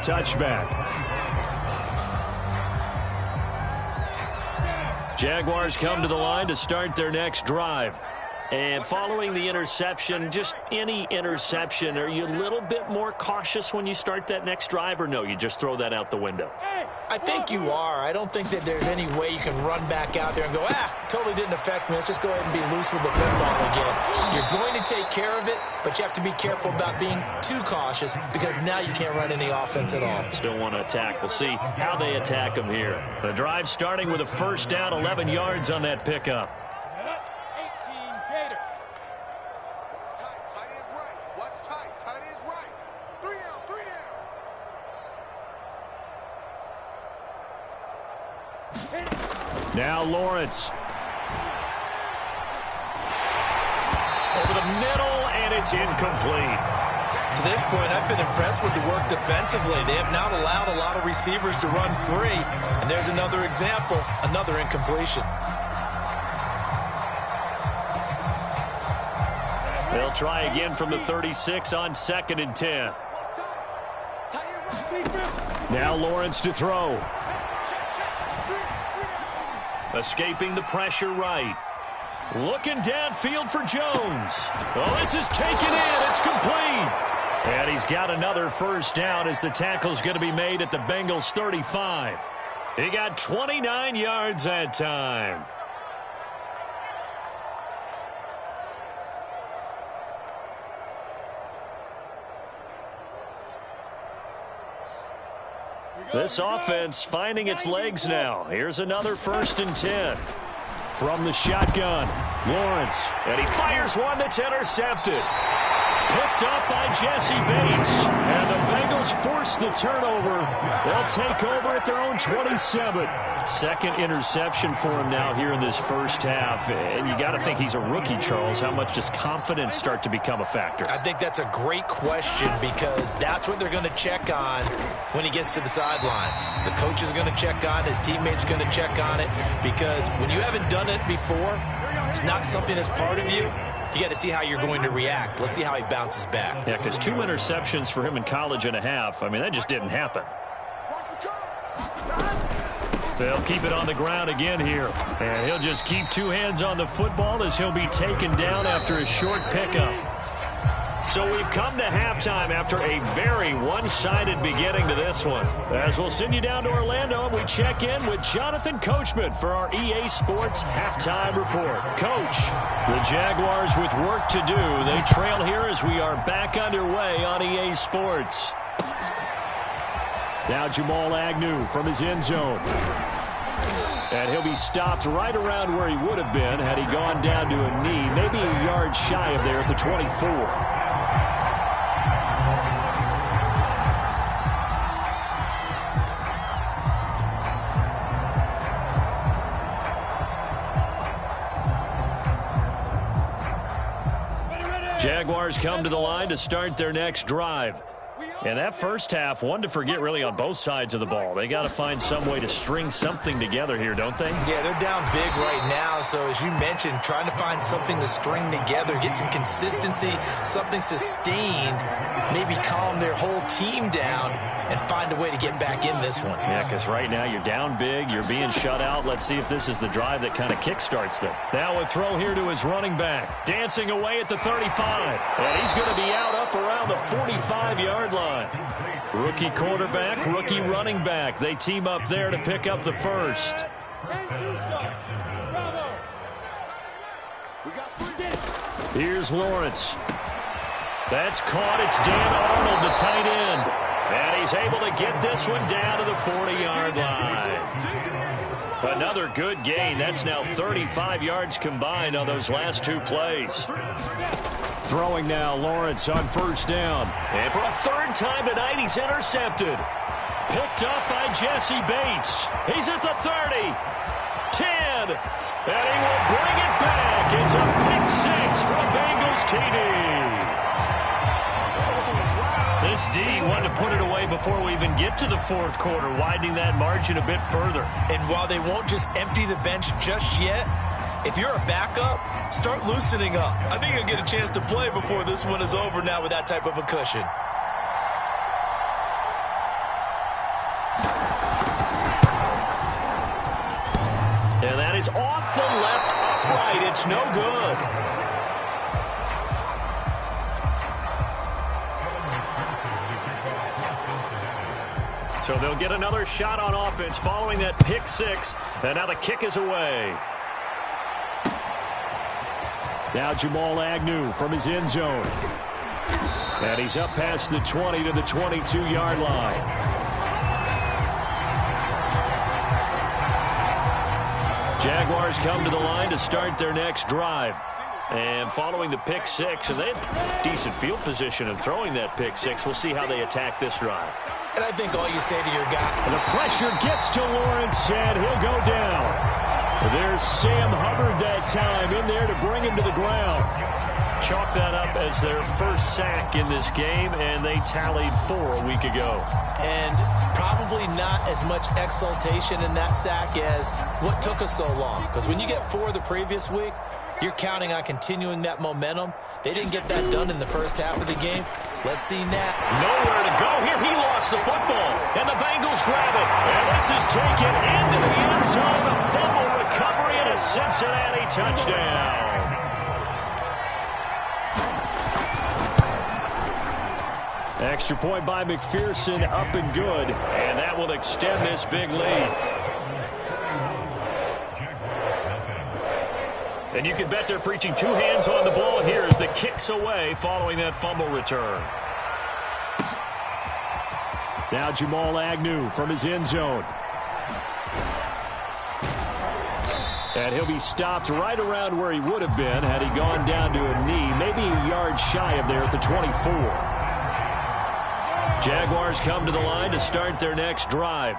touchback. Jaguars come to the line to start their next drive. And following the interception, just any interception, are you a little bit more cautious when you start that next drive, or no, you just throw that out the window? I think you are. I don't think that there's any way you can run back out there and go, totally didn't affect me. Let's just go ahead and be loose with the football again. You're going to take care of it, but you have to be careful about being too cautious because now you can't run any offense at all. Still want to attack. We'll see how they attack them here. The drive starting with a first down, 11 yards on that pickup. Now Lawrence. Over the middle, and it's incomplete. To this point, I've been impressed with the work defensively. They have not allowed a lot of receivers to run free. And there's another example, another incompletion. They'll try again from the 36 on 2nd and 10. Now Lawrence to throw. Escaping the pressure right. Looking downfield for Jones. Oh, this is taken in. It's complete. And he's got another first down as the tackle's going to be made at the Bengals 35. He got 29 yards that time. This offense finding its legs now. Here's another 1st and 10. From the shotgun, Lawrence. And he fires one that's intercepted. Picked up by Jesse Bates. And the Bengals force the turnover. They'll take over at their own 27. Second interception for him now here in this first half. And you got to think he's a rookie, Charles. How much does confidence start to become a factor? I think that's a great question because that's what they're going to check on when he gets to the sidelines. The coach is going to check on, his teammates are going to check on it because when you haven't done it before, it's not something that's part of you. You got to see how you're going to react. Let's see how he bounces back. Yeah, because 2 interceptions for him in college and a half. I mean, that just didn't happen. They'll keep it on the ground again here. And he'll just keep 2 hands on the football as he'll be taken down after a short pickup. So we've come to halftime after a very one-sided beginning to this one. As we'll send you down to Orlando, we check in with Jonathan Coachman for our EA Sports Halftime Report. Coach, the Jaguars with work to do. They trail here as we are back underway on EA Sports. Now Jamal Agnew from his end zone. And he'll be stopped right around where he would have been had he gone down to a knee, maybe a yard shy of there at the 24. Jaguars come to the line to start their next drive. And that first half, one to forget really on both sides of the ball. They got to find some way to string something together here, don't they? Yeah, they're down big right now. So as you mentioned, trying to find something to string together, get some consistency, something sustained, maybe calm their whole team down and find a way to get back in this one. Yeah, because right now you're down big, you're being shut out. Let's see if this is the drive that kind of kickstarts them. Now a throw here to his running back. Dancing away at the 35. And he's going to be out up around the 45-yard line. Rookie quarterback, rookie running back. They team up there to pick up the first. Here's Lawrence. That's caught. It's Dan Arnold, the tight end. And he's able to get this one down to the 40-yard line. Another good gain. That's now 35 yards combined on those last 2 plays. Throwing now, Lawrence on first down. And for a 3rd time tonight, he's intercepted. Picked up by Jesse Bates. He's at the 30. 10. And he will bring it back. It's a pick 6 for a Bengals TD. This D wanted to put it away before we even get to the 4th quarter, widening that margin a bit further. And while they won't just empty the bench just yet, if you're a backup, start loosening up. I think you'll get a chance to play before this one is over now with that type of a cushion. is off the left upright. It's no good. So they'll get another shot on offense following that pick six. And now the kick is away. Now Jamal Agnew from his end zone. And he's up past the 20 to the 22-yard line. Jaguars come to the line to start their next drive. And following the pick six, and they had decent field position in throwing that pick six. We'll see how they attack this drive. And I think all you say to your guy. And the pressure gets to Lawrence, and he'll go down. There's Sam Hubbard that time in there to bring him to the ground. Chalk that up as their first sack in this game, and they tallied 4 a week ago. And probably not as much exultation in that sack as what took us so long. Because when you get 4 the previous week, you're counting on continuing that momentum. They didn't get that done in the first half of the game. Let's see Nat. Nowhere to go here. He lost the football, and the Bengals grab it. And this is taken into the end zone. A fumble recovery and a Cincinnati touchdown. Extra point by McPherson, up and good, and that will extend this big lead. And you can bet they're preaching 2 hands on the ball here as the kick's away following that fumble return. Now Jamal Agnew from his end zone. And he'll be stopped right around where he would have been had he gone down to a knee, maybe a yard shy of there at the 24. Jaguars come to the line to start their next drive.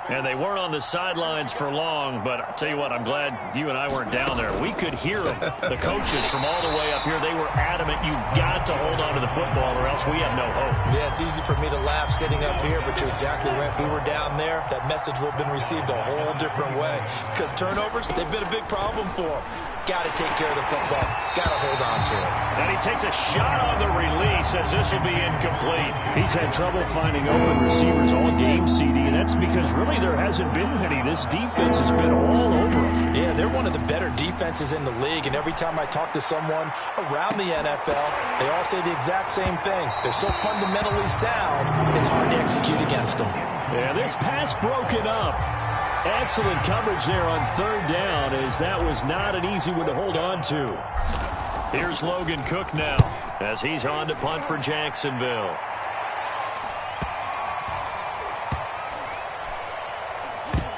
And they weren't on the sidelines for long, but I'll tell you what, I'm glad you and I weren't down there. We could hear them, the coaches from all the way up here. They were adamant, you've got to hold on to the football or else we have no hope. Yeah, it's easy for me to laugh sitting up here, but you're exactly right. If we were down there, that message would have been received a whole different way. Because turnovers, they've been a big problem for them. Got to take care of the football. Got to hold on to it. And he takes a shot on the release as this will be incomplete. He's had trouble finding open receivers all game, CD, and that's because really there hasn't been many. This defense has been all over him. Yeah, they're one of the better defenses in the league, and every time I talk to someone around the NFL, they all say the exact same thing. They're so fundamentally sound, it's hard to execute against them. Yeah, this pass broken up. Excellent coverage there on 3rd down, as that was not an easy one to hold on to. Here's Logan Cook now as he's on to punt for Jacksonville.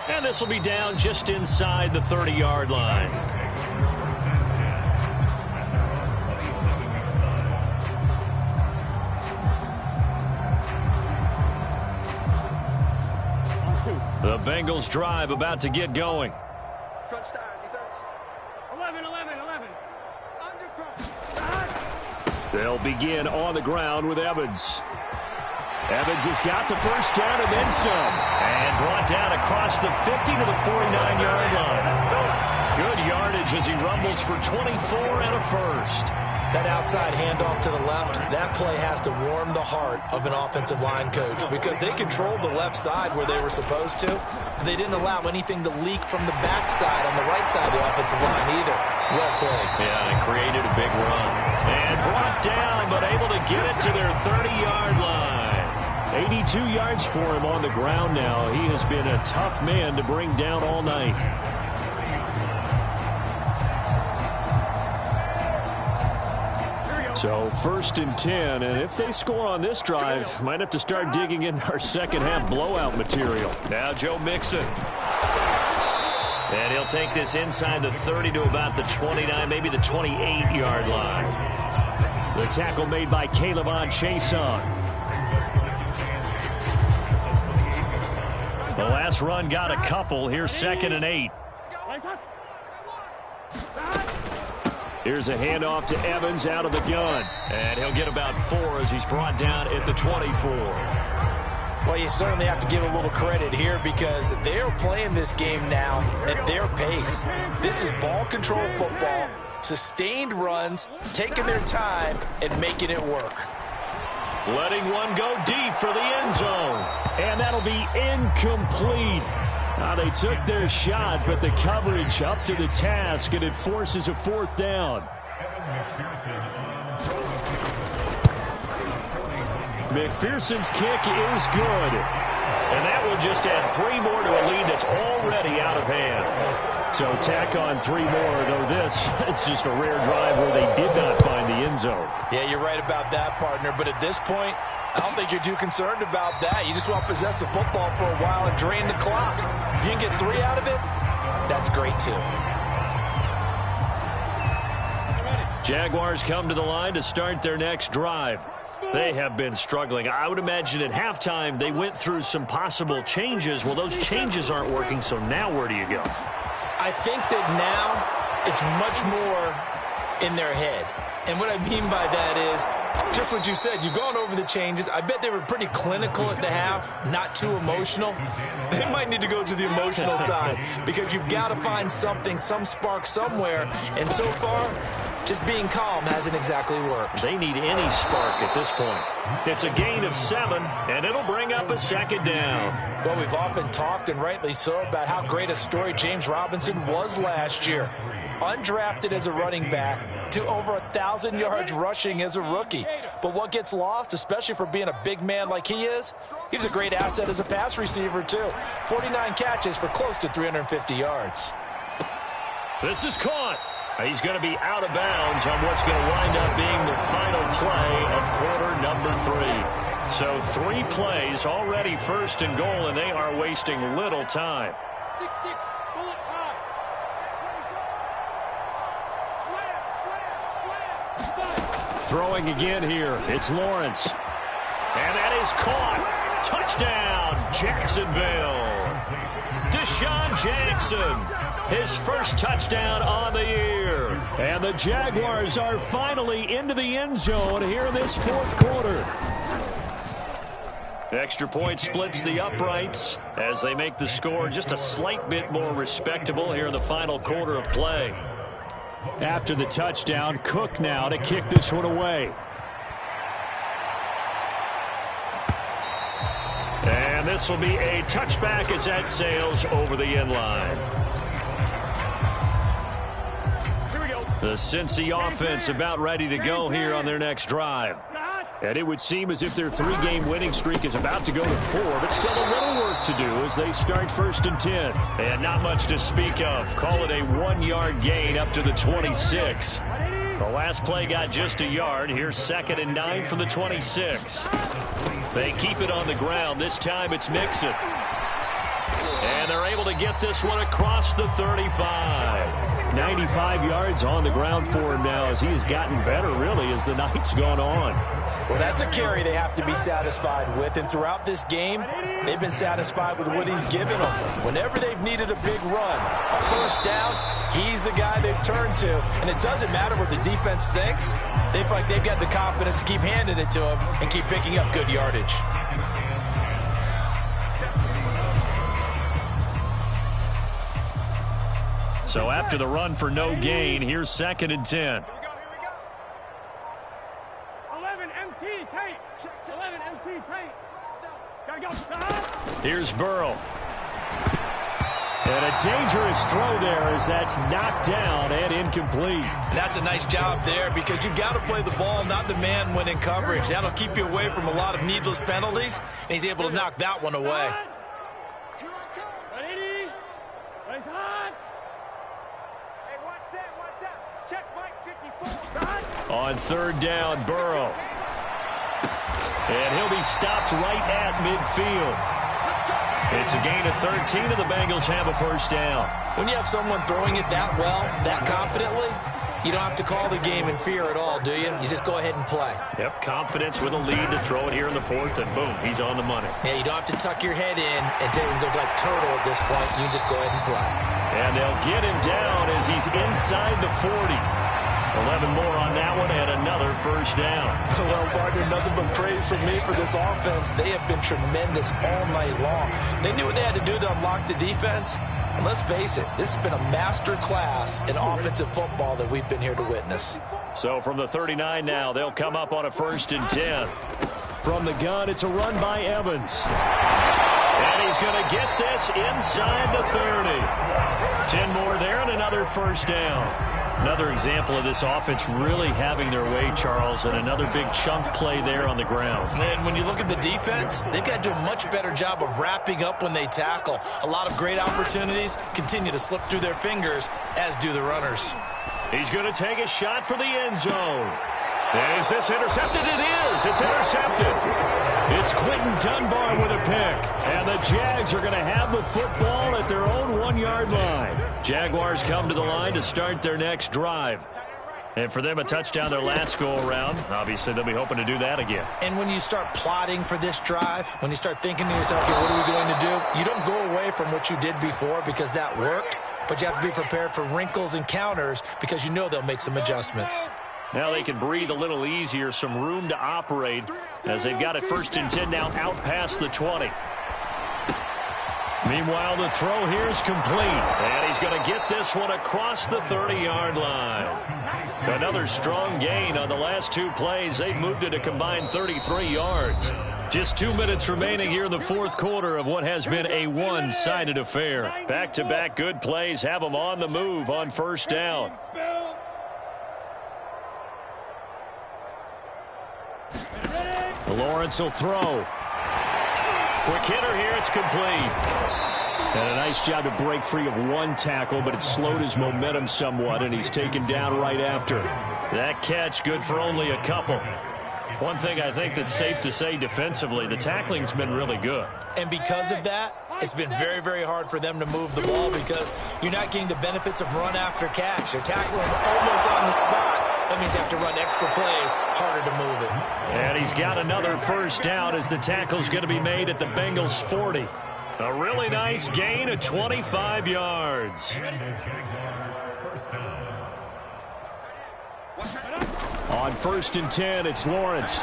And this will be down just inside the 30-yard line. The Bengals drive about to get going. Crunch time, defense. 11. Under crunch. They'll begin on the ground with Evans. Evans has got the first down and then some. And brought down across the 50 to the 49-yard line. Good yardage as he rumbles for 24 and a first. That outside handoff to the left, that play has to warm the heart of an offensive line coach because they controlled the left side where they were supposed to. They didn't allow anything to leak from the backside on the right side of the offensive line either. Well played. Yeah, and created a big run. And brought down, but able to get it to their 30-yard line. 82 yards for him on the ground now. He has been a tough man to bring down all night. So 1st and 10, and if they score on this drive, might have to start digging in our second half blowout material. Now Joe Mixon. And he'll take this inside the 30 to about the 29, maybe the 28-yard line. The tackle made by Caleb Chason. The last run got a couple. Here's 2nd and 8. Here's a handoff to Evans out of the gun. And he'll get about 4 as he's brought down at the 24. Well, you certainly have to give a little credit here because they're playing this game now at their pace. This is ball control football, sustained runs, taking their time, and making it work. Letting one go deep for the end zone. And that'll be incomplete. They took their shot, but the coverage up to the task, and it forces a 4th down. McPherson's kick is good. And that will just add 3 more to a lead that's already out of hand. So tack on 3 more, though it's just a rare drive where they did not find the end zone. Yeah, you're right about that, partner. But at this point, I don't think you're too concerned about that. You just want to possess the football for a while and drain the clock. If you can get 3 out of it, that's great too. Jaguars come to the line to start their next drive. They have been struggling. I would imagine at halftime they went through some possible changes. Well, those changes aren't working, so now where do you go? I think that now it's much more in their head. And what I mean by that is just what you said. You've gone over the changes. I bet they were pretty clinical at the half, not too emotional. They might need to go to the emotional side because you've got to find something, some spark somewhere. And so far, just being calm hasn't exactly worked. They need any spark at this point. It's a gain of 7, and it'll bring up a 2nd down. Well, we've often talked, and rightly so, about how great a story James Robinson was last year. Undrafted as a running back to over 1,000 yards rushing as a rookie. But what gets lost, especially for being a big man like he is, he's a great asset as a pass receiver, too. 49 catches for close to 350 yards. This is caught. He's going to be out of bounds on what's going to wind up being the final play of quarter number 3. So 3 plays already 1st and goal, and they are wasting little time. 6-6, bullet high. Slam. Throwing again here. It's Lawrence. And that is caught. Touchdown, Jacksonville. Deshaun Jackson, his first touchdown on the year. And the Jaguars are finally into the end zone here in this 4th quarter. Extra point splits the uprights as they make the score just a slight bit more respectable here in the final quarter of play. After the touchdown, Cook now to kick this one away. And this will be a touchback as that sails over the end line. The Cincy offense about ready to go here on their next drive. And it would seem as if their 3-game winning streak is about to go to 4, but still a little work to do as they start 1st and 10. And not much to speak of. Call it a 1-yard gain up to the 26. The last play got just a yard. Here's 2nd and 9 from the 26. They keep it on the ground. This time it's Mixon. And they're able to get this one across the 35. 95 yards on the ground for him now as he has gotten better, really, as the night's gone on. Well, that's a carry they have to be satisfied with. And throughout this game, they've been satisfied with what he's given them. Whenever they've needed a big run, a 1st down, he's the guy they've turned to. And it doesn't matter what the defense thinks. They feel like they've got the confidence to keep handing it to him and keep picking up good yardage. So after the run for no gain, here's 2nd and 10. 11 MT tape. 11 MT tape. Gotta go. Here's Burrow. And a dangerous throw there as that's knocked down and incomplete. And that's a nice job there because you've got to play the ball, not the man when in coverage. That'll keep you away from a lot of needless penalties, and he's able to knock that one away. Ready? Raise hard. Hey, what's that? What's that? Check Mike 54. On 3rd down, Burrow. And he'll be stopped right at midfield. It's a gain of 13, and the Bengals have a 1st down. When you have someone throwing it that well, that confidently, you don't have to call the game in fear at all, do you? You just go ahead and play. Yep, confidence with a lead to throw it here in the 4th, and boom, he's on the money. Yeah, you don't have to tuck your head in and go like turtle at this point. You just go ahead and play. And they'll get him down as he's inside the 40. 11 more on that one and another 1st down. Well, partner, nothing but praise from me for this offense. They have been tremendous all night long. They knew what they had to do to unlock the defense. And let's face it, this has been a master class in offensive football that we've been here to witness. So from the 39 now, they'll come up on a 1st and 10. From the gun, it's a run by Evans. And he's going to get this inside the 30. 10 more there and another first down. Another example of this offense really having their way, Charles, and another big chunk play there on the ground. And when you look at the defense, they've got to do a much better job of wrapping up when they tackle. A lot of great opportunities continue to slip through their fingers, as do the runners. He's going to take a shot for the end zone. Is this intercepted? It is. It's intercepted. It's Quentin Dunbar with a pick. And the Jags are going to have the football at their own 1-yard line. Jaguars come to the line to start their next drive. And for them, a touchdown their last go-around. Obviously, they'll be hoping to do that again. And when you start plotting for this drive, when you start thinking to yourself, okay, what are we going to do? You don't go away from what you did before because that worked. But you have to be prepared for wrinkles and counters because you know they'll make some adjustments. Now they can breathe a little easier, some room to operate as they've got it 1st and 10 now out past the 20. Meanwhile, the throw here is complete, and he's going to get this one across the 30-yard line. Another strong gain on the last 2 plays. They've moved it a combined 33 yards. Just 2 minutes remaining here in the 4th quarter of what has been a one-sided affair. Back-to-back good plays have them on the move on 1st down. Lawrence will throw. Quick hitter here, it's complete. And a nice job to break free of 1 tackle, but it slowed his momentum somewhat, and he's taken down right after. That catch good for only a couple. One thing I think that's safe to say defensively, the tackling's been really good. And because of that, it's been very, very hard for them to move the ball because you're not getting the benefits of run after catch. They're tackling almost on the spot. That means you have to run extra plays, harder to move it. And he's got another first down as the tackle's going to be made at the Bengals' 40. A really nice gain of 25 yards. On 1st and 10, it's Lawrence.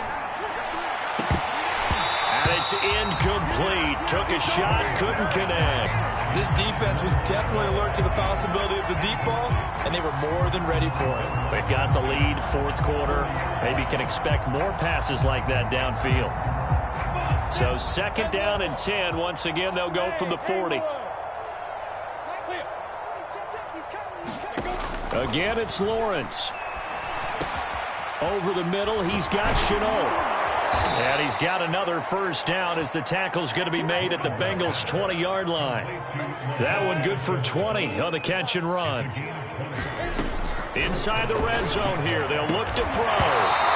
And it's incomplete. Took a shot, couldn't connect. This defense was definitely alert to the possibility of the deep ball, and they were more than ready for it. They've got the lead, 4th quarter. Maybe can expect more passes like that downfield. So 2nd down and 10. Once again, they'll go from the 40. Again, it's Lawrence. Over the middle, he's got Chenault. And he's got another first down as the tackle's going to be made at the Bengals' 20-yard line. That one good for 20 on the catch and run. Inside the red zone here, they'll look to throw.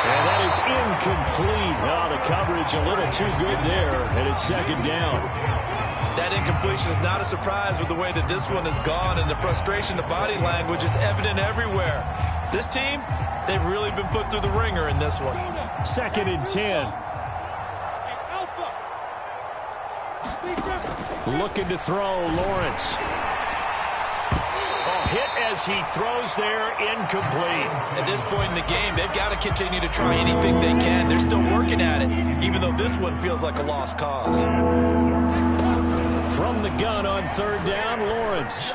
And that is incomplete. Oh, the coverage a little too good there, and it's 2nd down. That incompletion is not a surprise with the way that this one has gone, and the frustration, the body language is evident everywhere. This team, they've really been put through the ringer in this one. 2nd and 10. Looking to throw, Lawrence. Oh, hit as he throws there, incomplete. At this point in the game, they've got to continue to try anything they can. They're still working at it, even though this one feels like a lost cause. From the gun on 3rd down, Lawrence.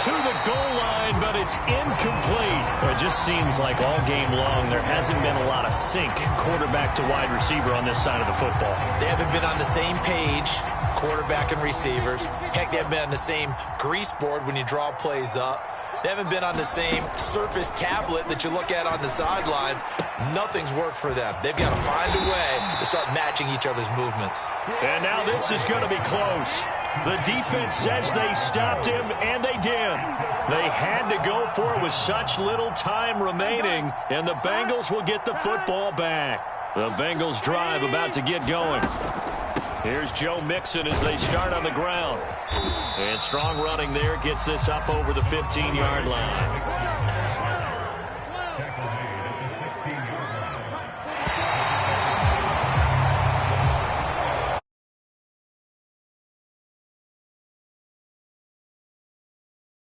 To the goal line, but it's incomplete. Well, it just seems like all game long there hasn't been a lot of sync quarterback to wide receiver on this side of the football. They haven't been on the same page, quarterback and receivers. Heck, they haven't been on the same grease board when you draw plays up. They haven't been on the same surface tablet that you look at on the sidelines. Nothing's worked for them. They've got to find a way to start matching each other's movements. And now this is going to be close. The defense says they stopped him, and they did. They had to go for it with such little time remaining, and the Bengals will get the football back. The Bengals drive about to get going. Here's Joe Mixon as they start on the ground. And strong running there gets this up over the 15-yard line.